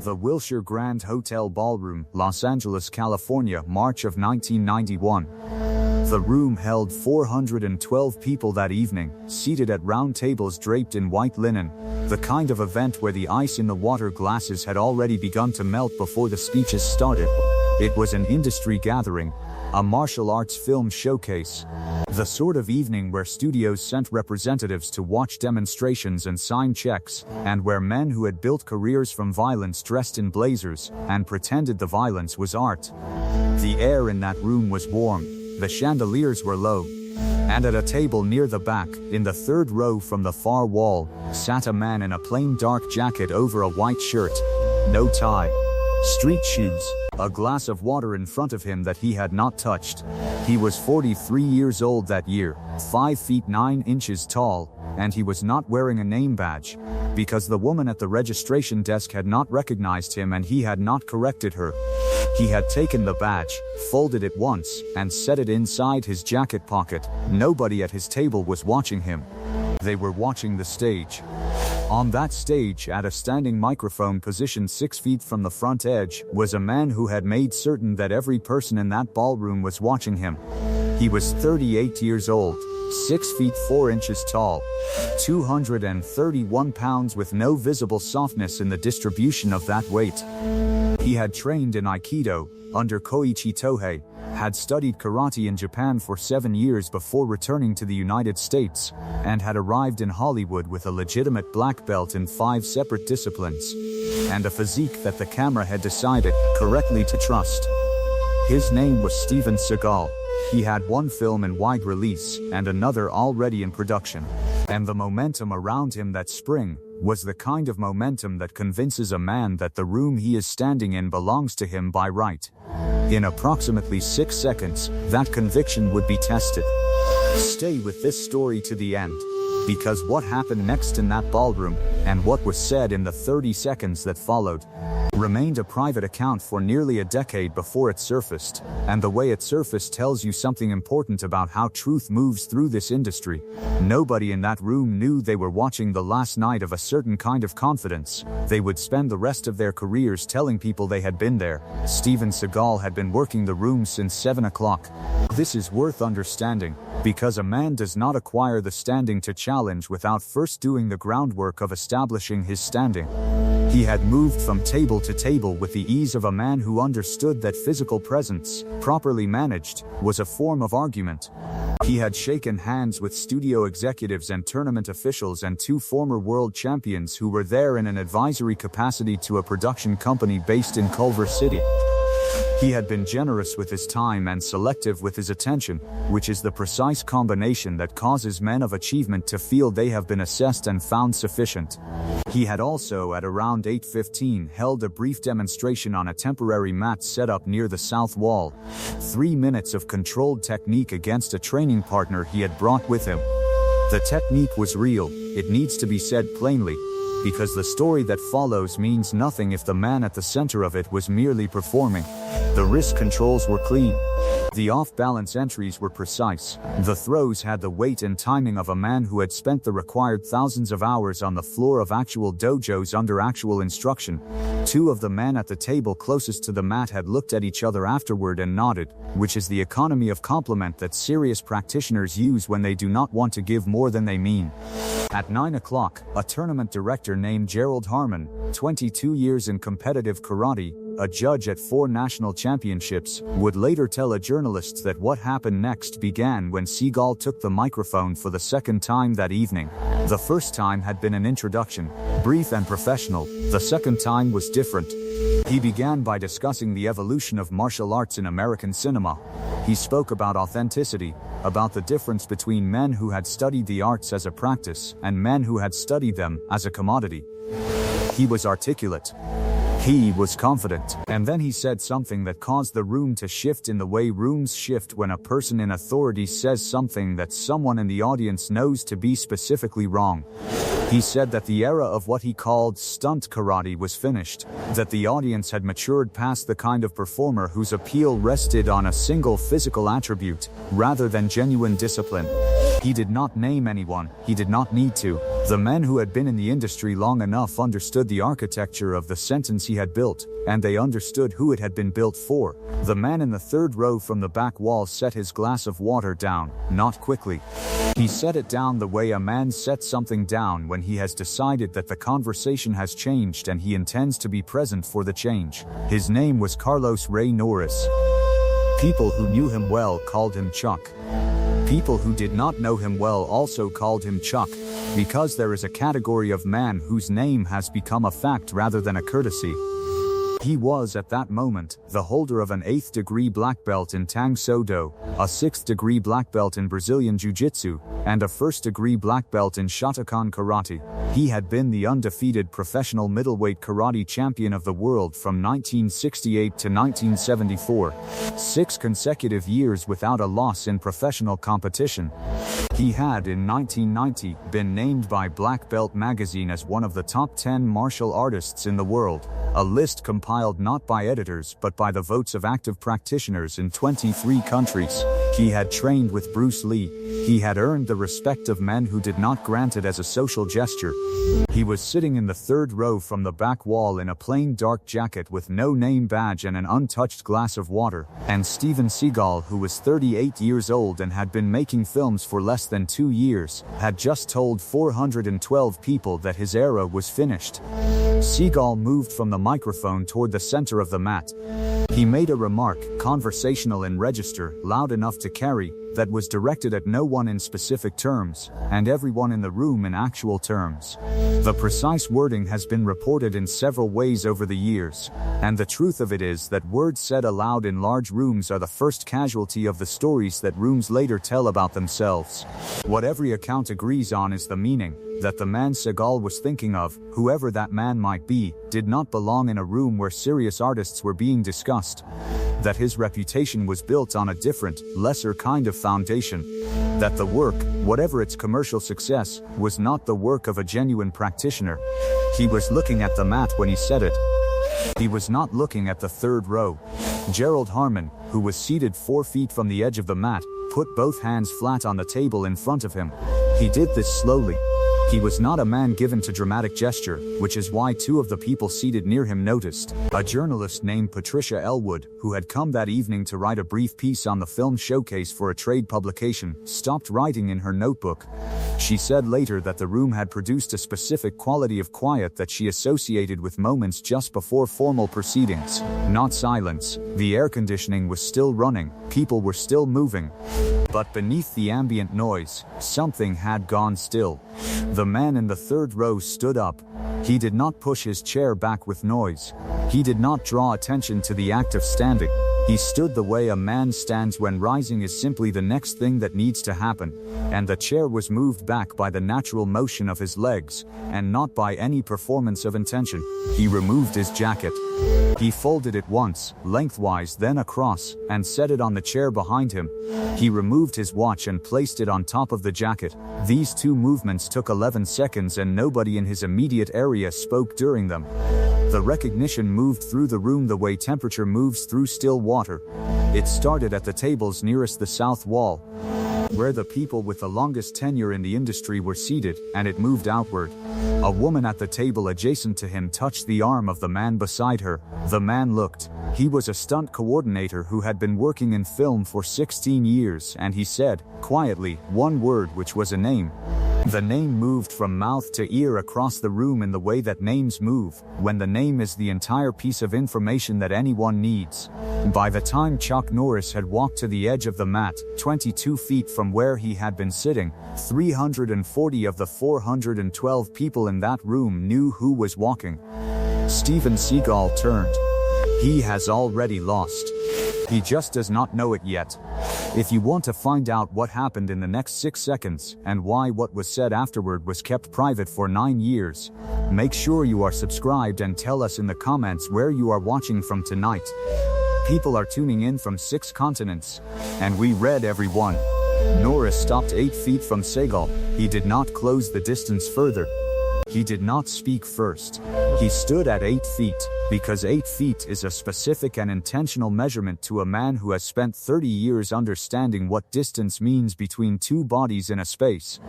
The Wilshire Grand Hotel Ballroom, Los Angeles, California, March of 1991. The room held 412 people that evening, seated at round tables draped in white linen, the kind of event where the ice in the water glasses had already begun to melt before the speeches started. It was an industry gathering, a martial arts film showcase, the sort of evening where studios sent representatives to watch demonstrations and sign checks, and where men who had built careers from violence dressed in blazers and pretended the violence was art. The air in that room was warm, the chandeliers were low, and at a table near the back, in the third row from the far wall, sat a man in a plain dark jacket over a white shirt, no tie, street shoes, a glass of water in front of him that he had not touched. He was 43 years old that year, 5 feet 9 inches tall, and he was not wearing a name badge, because the woman at the registration desk had not recognized him and he had not corrected her. He had taken the badge, folded it once, and set it inside his jacket pocket. Nobody at his table was watching him. They were watching the stage. On that stage, at a standing microphone positioned 6 feet from the front edge, was a man who had made certain that every person in that ballroom was watching him. He was 38 years old, 6 feet 4 inches tall, 231 pounds with no visible softness in the distribution of that weight. He had trained in Aikido, under Koichi Tohei, had studied karate in Japan for 7 years before returning to the United States, and had arrived in Hollywood with a legitimate black belt in 5 separate disciplines, and a physique that the camera had decided, correctly, to trust. His name was Steven Seagal. He had 1 film in wide release, and another already in production. And the momentum around him that spring was the kind of momentum that convinces a man that the room he is standing in belongs to him by right. In approximately 6 seconds, that conviction would be tested. Stay with this story to the end, because what happened next in that ballroom, and what was said in the 30 seconds that followed, remained a private account for nearly a decade before it surfaced, and the way it surfaced tells you something important about how truth moves through this industry. Nobody in that room knew they were watching the last night of a certain kind of confidence. They would spend the rest of their careers telling people they had been there. Steven Seagal had been working the room since 7 o'clock. This is worth understanding, because a man does not acquire the standing to challenge without first doing the groundwork of establishing his standing. He had moved from table to table with the ease of a man who understood that physical presence, properly managed, was a form of argument. He had shaken hands with studio executives and tournament officials and 2 former world champions who were there in an advisory capacity to a production company based in Culver City. He had been generous with his time and selective with his attention, which is the precise combination that causes men of achievement to feel they have been assessed and found sufficient. He had also, at around 8:15, held a brief demonstration on a temporary mat set up near the south wall. 3 minutes of controlled technique against a training partner he had brought with him. The technique was real, it needs to be said plainly, because the story that follows means nothing if the man at the center of it was merely performing. The wrist controls were clean. The off-balance entries were precise. The throws had the weight and timing of a man who had spent the required thousands of hours on the floor of actual dojos under actual instruction. 2 of the men at the table closest to the mat had looked at each other afterward and nodded, which is the economy of compliment that serious practitioners use when they do not want to give more than they mean. At 9 o'clock, a tournament director named Gerald Harmon, 22 years in competitive karate, a judge at 4 national championships, would later tell a journalist that what happened next began when Seagal took the microphone for the 2nd time that evening. The first time had been an introduction, brief and professional. The 2nd time was different. He began by discussing the evolution of martial arts in American cinema. He spoke about authenticity, about the difference between men who had studied the arts as a practice and men who had studied them as a commodity. He was articulate. He was confident. And then he said something that caused the room to shift in the way rooms shift when a person in authority says something that someone in the audience knows to be specifically wrong. He said that the era of what he called stunt karate was finished, that the audience had matured past the kind of performer whose appeal rested on a single physical attribute, rather than genuine discipline. He did not name anyone, he did not need to. The men who had been in the industry long enough understood the architecture of the sentence he had built, and they understood who it had been built for. The man in the third row from the back wall set his glass of water down, not quickly. He set it down the way a man sets something down when he has decided that the conversation has changed and he intends to be present for the change. His name was Carlos Ray Norris. People who knew him well called him Chuck. People who did not know him well also called him Chuck, because there is a category of man whose name has become a fact rather than a courtesy. He was, at that moment, the holder of an 8th degree black belt in Tang Soo Do, a 6th degree black belt in Brazilian Jiu-Jitsu, and a 1st degree black belt in Shotokan Karate. He had been the undefeated professional middleweight karate champion of the world from 1968 to 1974, 6 consecutive years without a loss in professional competition. He had, in 1990, been named by Black Belt magazine as one of the top 10 martial artists in the world, a list compiled not by editors but by the votes of active practitioners in 23 countries. He had trained with Bruce Lee. He had earned the respect of men who did not grant it as a social gesture. He was sitting in the third row from the back wall in a plain dark jacket with no name badge and an untouched glass of water, and Steven Seagal, who was 38 years old and had been making films for less than 2 years, had just told 412 people that his era was finished. Seagal moved from the microphone toward the center of the mat. He made a remark, conversational in register, loud enough to carry, that was directed at no one in specific terms, and everyone in the room in actual terms. The precise wording has been reported in several ways over the years, and the truth of it is that words said aloud in large rooms are the first casualty of the stories that rooms later tell about themselves. What every account agrees on is the meaning, that the man Seagal was thinking of, whoever that man might be, did not belong in a room where serious artists were being discussed. That his reputation was built on a different, lesser kind of foundation. That the work, whatever its commercial success, was not the work of a genuine practitioner. He was looking at the mat when he said it. He was not looking at the third row. Gerald Harmon, who was seated 4 feet from the edge of the mat, put both hands flat on the table in front of him. He did this slowly. He was not a man given to dramatic gesture, which is why 2 of the people seated near him noticed. A journalist named Patricia Elwood, who had come that evening to write a brief piece on the film showcase for a trade publication, stopped writing in her notebook. She said later that the room had produced a specific quality of quiet that she associated with moments just before formal proceedings. Not silence. The air conditioning was still running, people were still moving. But beneath the ambient noise, something had gone still. The man in the third row stood up. He did not push his chair back with noise. He did not draw attention to the act of standing. He stood the way a man stands when rising is simply the next thing that needs to happen, and the chair was moved back by the natural motion of his legs, and not by any performance of intention. He removed his jacket. He folded it once, lengthwise, then across, and set it on the chair behind him. He removed his watch and placed it on top of the jacket. These 2 movements took 11 seconds and nobody in his immediate area spoke during them. The recognition moved through the room the way temperature moves through still water. It started at the tables nearest the south wall, where the people with the longest tenure in the industry were seated, and it moved outward. A woman at the table adjacent to him touched the arm of the man beside her. The man looked. He was a stunt coordinator who had been working in film for 16 years, and he said, quietly, 1 word, which was a name. The name moved from mouth to ear across the room in the way that names move, when the name is the entire piece of information that anyone needs. By the time Chuck Norris had walked to the edge of the mat, 22 feet from where he had been sitting, 340 of the 412 people in that room knew who was walking. Steven Seagal turned. He has already lost. He just does not know it yet. If you want to find out what happened in the next 6 seconds, and why what was said afterward was kept private for 9 years, make sure you are subscribed and tell us in the comments where you are watching from tonight. People are tuning in from 6 continents, and we read every one. Norris stopped 8 feet from Seagal. He did not close the distance further. He did not speak first. He stood at 8 feet, because 8 feet is a specific and intentional measurement to a man who has spent 30 years understanding what distance means between two bodies in a space.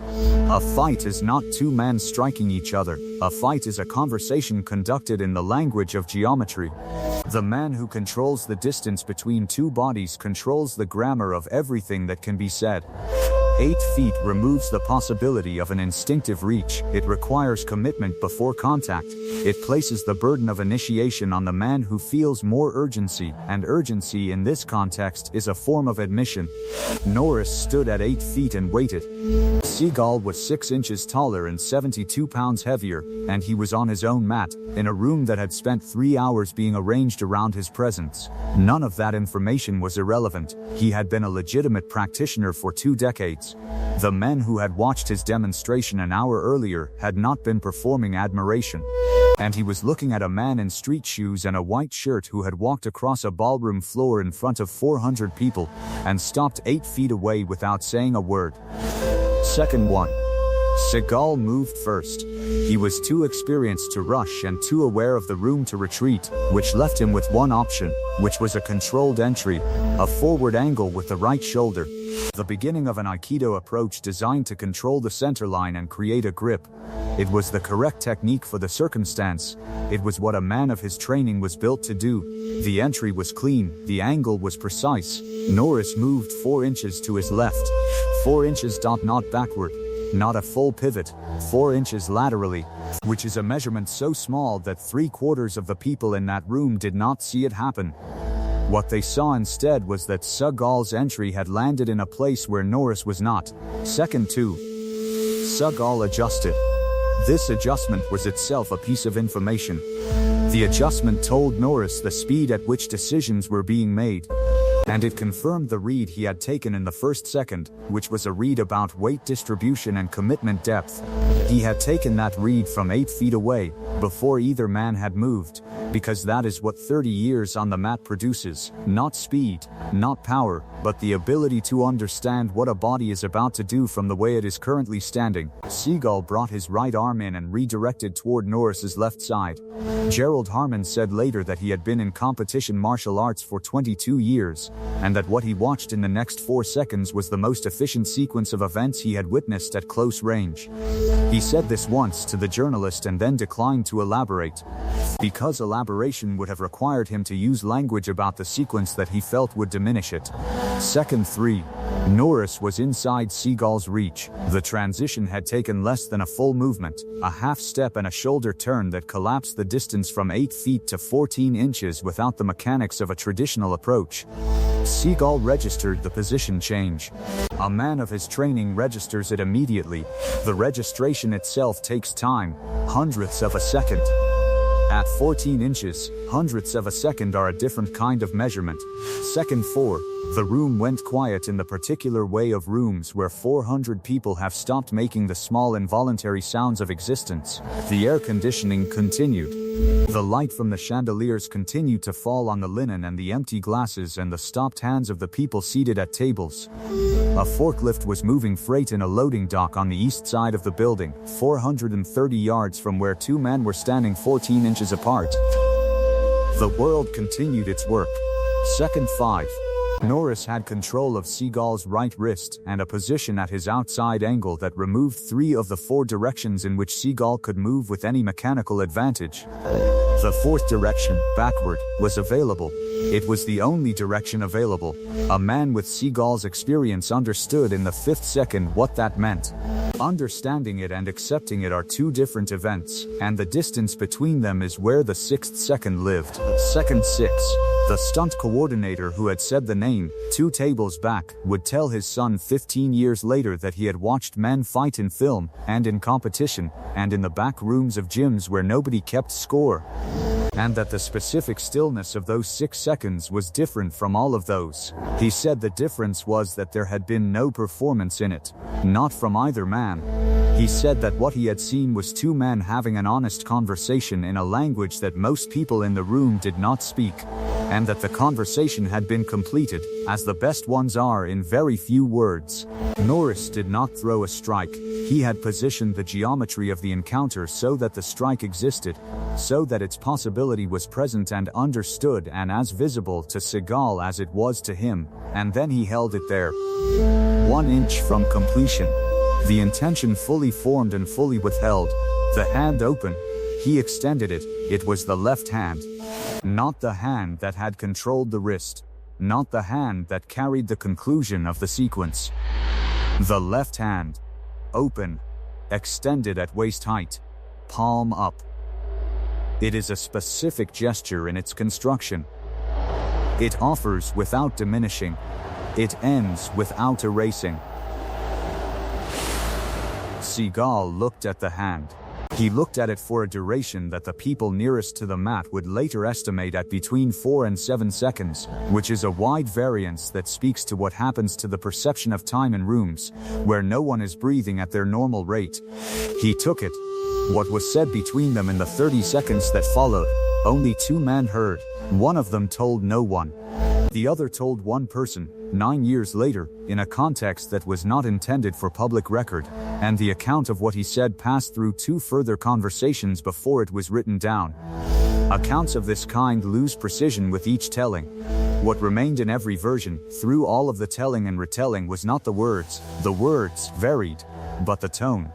A fight is not two men striking each other. A fight is a conversation conducted in the language of geometry. The man who controls the distance between two bodies controls the grammar of everything that can be said. 8 feet removes the possibility of an instinctive reach. It requires commitment before contact. It places the burden of initiation on the man who feels more urgency, and urgency in this context is a form of admission. Norris stood at 8 feet and waited. Seagal was 6 inches taller and 72 pounds heavier, and he was on his own mat, in a room that had spent 3 hours being arranged around his presence. None of that information was irrelevant. He had been a legitimate practitioner for 2 decades. The men who had watched his demonstration an hour earlier had not been performing admiration. And he was looking at a man in street shoes and a white shirt who had walked across a ballroom floor in front of 400 people and stopped 8 feet away without saying a word. Second 1. Seagal moved first. He was too experienced to rush and too aware of the room to retreat, which left him with one option, which was a controlled entry, a forward angle with the right shoulder. The beginning of an Aikido approach designed to control the center line and create a grip. It was the correct technique for the circumstance. It was what a man of his training was built to do. The entry was clean, the angle was precise. Norris moved 4 inches to his left. 4 inches. Not backward. Not a full pivot. 4 inches laterally, which is a measurement so small that 3/4 of the people in that room did not see it happen. What they saw instead was that Seagal's entry had landed in a place where Norris was not. Second 2. Seagal adjusted. This adjustment was itself a piece of information. The adjustment told Norris the speed at which decisions were being made. And it confirmed the read he had taken in the first second, which was a read about weight distribution and commitment depth. He had taken that read from 8 feet away, before either man had moved, because that is what 30 years on the mat produces, not speed, not power, but the ability to understand what a body is about to do from the way it is currently standing. Seagal brought his right arm in and redirected toward Norris's left side. Gerald Harmon said later that he had been in competition martial arts for 22 years, and that what he watched in the next 4 seconds was the most efficient sequence of events he had witnessed at close range. He said this once to the journalist and then declined to elaborate, because elaboration would have required him to use language about the sequence that he felt would diminish it. Second 3. Norris was inside Seagal's reach. The transition had taken less than a full movement, a half step and a shoulder turn that collapsed the distance from 8 feet to 14 inches without the mechanics of a traditional approach. Seagal registered the position change. A man of his training registers it immediately. The registration itself takes time, hundredths of a second. At 14 inches, hundredths of a second are a different kind of measurement. Second 4. The room went quiet in the particular way of rooms where 400 people have stopped making the small involuntary sounds of existence. The air conditioning continued. The light from the chandeliers continued to fall on the linen and the empty glasses and the stopped hands of the people seated at tables. A forklift was moving freight in a loading dock on the east side of the building, 430 yards from where 2 men were standing 14 inches apart. The world continued its work. Second 5. Norris had control of Seagal's right wrist and a position at his outside angle that removed 3 of the 4 directions in which Seagal could move with any mechanical advantage. The 4th direction, backward, was available. It was the only direction available. A man with Seagal's experience understood in the 5th second what that meant. Understanding it and accepting it are 2 different events, and the distance between them is where the 6th second lived. Second 6. The stunt coordinator who had said the name, 2 tables back, would tell his son 15 years later that he had watched men fight in film, and in competition, and in the back rooms of gyms where nobody kept score. And that the specific stillness of those 6 seconds was different from all of those. He said the difference was that there had been no performance in it. Not from either man. He said that what he had seen was 2 men having an honest conversation in a language that most people in the room did not speak. and that the conversation had been completed, as the best ones are, in very few words. Norris did not throw a strike. He had positioned the geometry of the encounter so that the strike existed, so that its possibility was present and understood and as visible to Seagal as it was to him, and then he held it there. 1 inch from completion. The intention fully formed and fully withheld. The hand open. He extended it. It was the left hand. Not the hand that had controlled the wrist. Not the hand that carried the conclusion of the sequence. The left hand. Open. Extended at waist height. Palm up. It is a specific gesture in its construction. It offers without diminishing. It ends without erasing. Seagal looked at the hand. He looked at it for a duration that the people nearest to the mat would later estimate at between 4 and 7 seconds, which is a wide variance that speaks to what happens to the perception of time in rooms, where no one is breathing at their normal rate. He took it. What was said between them in the 30 seconds that followed, only 2 men heard. One of them told no one. The other told one person, 9 years later, in a context that was not intended for public record, and the account of what he said passed through 2 further conversations before it was written down. Accounts of this kind lose precision with each telling. What remained in every version, through all of the telling and retelling, was not the words varied, but the tone.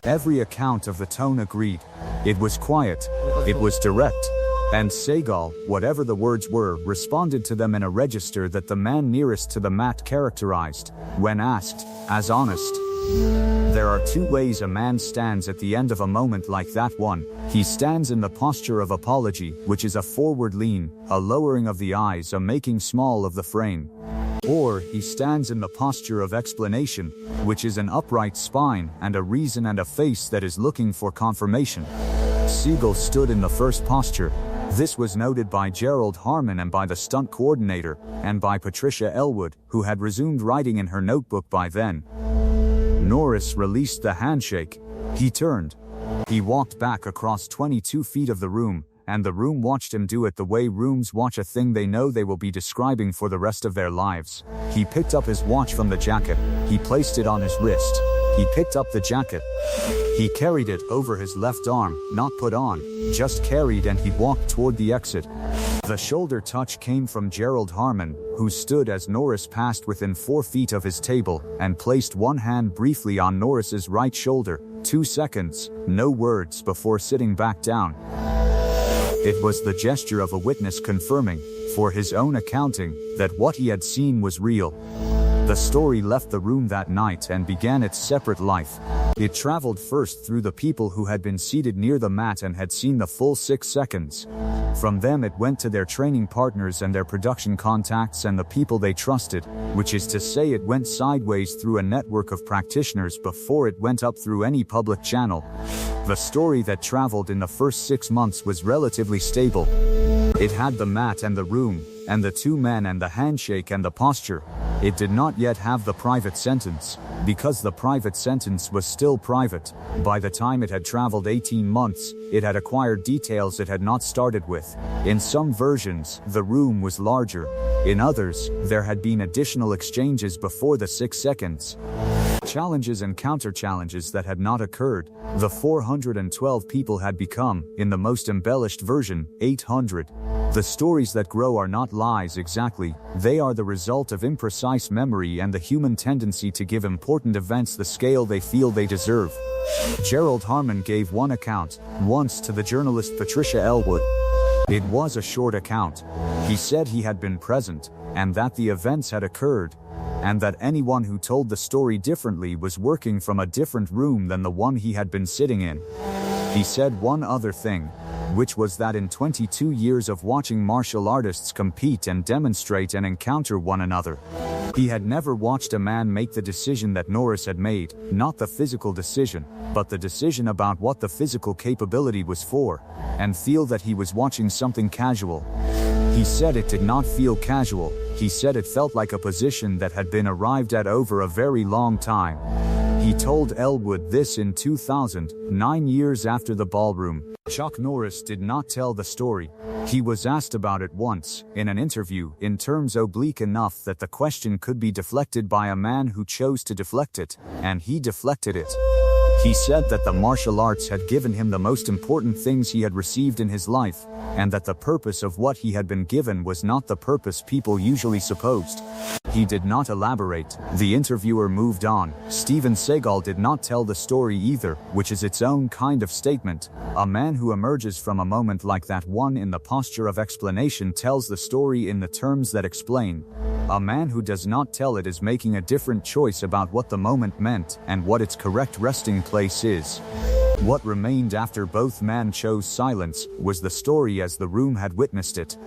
Every account of the tone agreed. It was quiet. It was direct. And Seagal, whatever the words were, responded to them in a register that the man nearest to the mat characterized, when asked, as honest. There are 2 ways a man stands at the end of a moment like that one. He stands in the posture of apology, which is a forward lean, a lowering of the eyes, a making small of the frame. Or he stands in the posture of explanation, which is an upright spine and a reason and a face that is looking for confirmation. Seagal stood in the first posture. This was noted by Gerald Harmon and by the stunt coordinator, and by Patricia Elwood, who had resumed writing in her notebook by then. Norris released the handshake. He turned. He walked back across 22 feet of the room, and the room watched him do it the way rooms watch a thing they know they will be describing for the rest of their lives. He picked up his watch from the jacket. He placed it on his wrist. He picked up the jacket. He carried it over his left arm, not put on, just carried, and he walked toward the exit. The shoulder touch came from Gerald Harmon, who stood as Norris passed within 4 feet of his table, and placed one hand briefly on Norris's right shoulder. 2 seconds, no words, before sitting back down. It was the gesture of a witness confirming, for his own accounting, that what he had seen was real. The story left the room that night and began its separate life. It traveled first through the people who had been seated near the mat and had seen the full 6 seconds. From them it went to their training partners and their production contacts and the people they trusted, which is to say it went sideways through a network of practitioners before it went up through any public channel. The story that traveled in the first 6 months was relatively stable. It had the mat and the room, and the 2 men and the handshake and the posture. It did not yet have the private sentence, because the private sentence was still private. By the time it had traveled 18 months, it had acquired details it had not started with. In some versions, the room was larger. In others, there had been additional exchanges before the 6 seconds. Challenges and counter-challenges that had not occurred. The 412 people had become, in the most embellished version, 800. The stories that grow are not lies exactly, they are the result of imprecise memory and the human tendency to give important events the scale they feel they deserve. Gerald Harmon gave one account, once to the journalist Patricia Elwood. It was a short account. He said he had been present, and that the events had occurred, and that anyone who told the story differently was working from a different room than the one he had been sitting in. He said one other thing, which was that in 22 years of watching martial artists compete and demonstrate and encounter one another, he had never watched a man make the decision that Norris had made, not the physical decision, but the decision about what the physical capability was for, and feel that he was watching something casual. He said it did not feel casual. He said it felt like a position that had been arrived at over a very long time. He told Elwood this in 2000, 9 years after the ballroom Chuck Norris did not tell the story. He was asked about it once, in an interview, in terms oblique enough that the question could be deflected by a man who chose to deflect it, and he deflected it. He said that the martial arts had given him the most important things he had received in his life, and that the purpose of what he had been given was not the purpose people usually supposed. He did not elaborate. The interviewer moved on. Steven Seagal did not tell the story either, which is its own kind of statement. A man who emerges from a moment like that one in the posture of explanation tells the story in the terms that explain. A man who does not tell it is making a different choice about what the moment meant and what its correct resting place is. What remained after both men chose silence was the story as the room had witnessed it.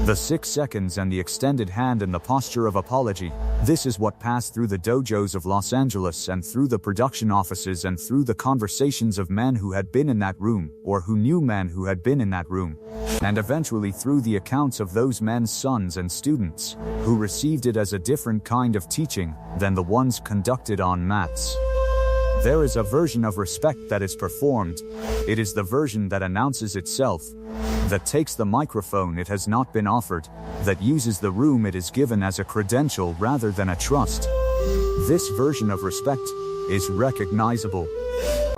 The 6 seconds and the extended hand in the posture of apology. This is what passed through the dojos of Los Angeles and through the production offices and through the conversations of men who had been in that room, or who knew men who had been in that room, and eventually through the accounts of those men's sons and students, who received it as a different kind of teaching than the ones conducted on mats. There is a version of respect that is performed. It is the version that announces itself, that takes the microphone it has not been offered, that uses the room it is given as a credential rather than a trust. This version of respect is recognizable.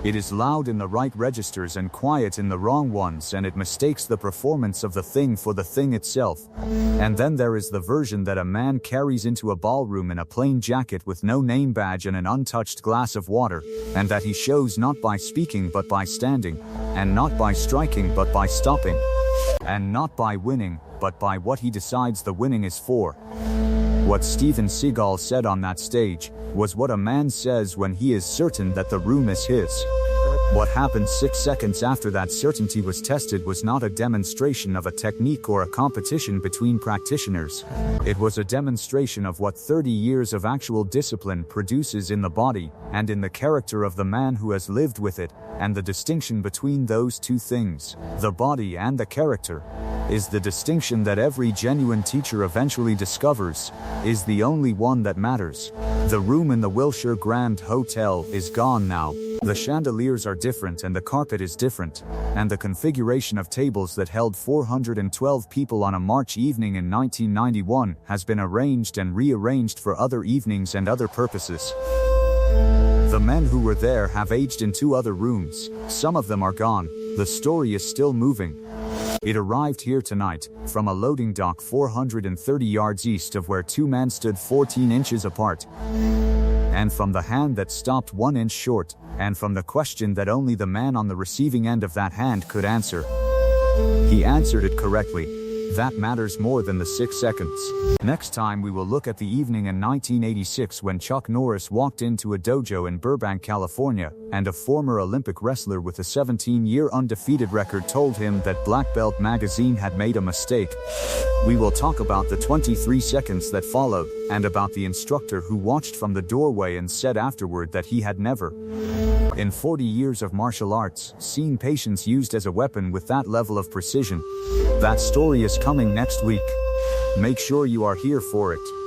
It is loud in the right registers and quiet in the wrong ones, and it mistakes the performance of the thing for the thing itself. And then there is the version that a man carries into a ballroom in a plain jacket with no name badge and an untouched glass of water, and that he shows not by speaking but by standing, and not by striking but by stopping, and not by winning but by what he decides the winning is for. What Steven Seagal said on that stage was what a man says when he is certain that the room is his. What happened 6 seconds after that certainty was tested was not a demonstration of a technique or a competition between practitioners. It was a demonstration of what 30 years of actual discipline produces in the body and in the character of the man who has lived with it, and the distinction between those two things, the body and the character, is the distinction that every genuine teacher eventually discovers, is the only one that matters. The room in the Wilshire Grand Hotel is gone now. The chandeliers are different and the carpet is different, and the configuration of tables that held 412 people on a March evening in 1991 has been arranged and rearranged for other evenings and other purposes. The men who were there have aged in 2 other rooms. Some of them are gone. The story is still moving. It arrived here tonight, from a loading dock 430 yards east of where 2 men stood 14 inches apart. And from the hand that stopped 1 inch short, and from the question that only the man on the receiving end of that hand could answer. He answered it correctly. That matters more than the 6 seconds. Next time we will look at the evening in 1986 when Chuck Norris walked into a dojo in Burbank, California, and a former Olympic wrestler with a 17-year undefeated record told him that Black Belt magazine had made a mistake. We will talk about the 23 seconds that followed, and about the instructor who watched from the doorway and said afterward that he had never, in 40 years of martial arts, seen patience used as a weapon with that level of precision. That story is coming next week. Make sure you are here for it.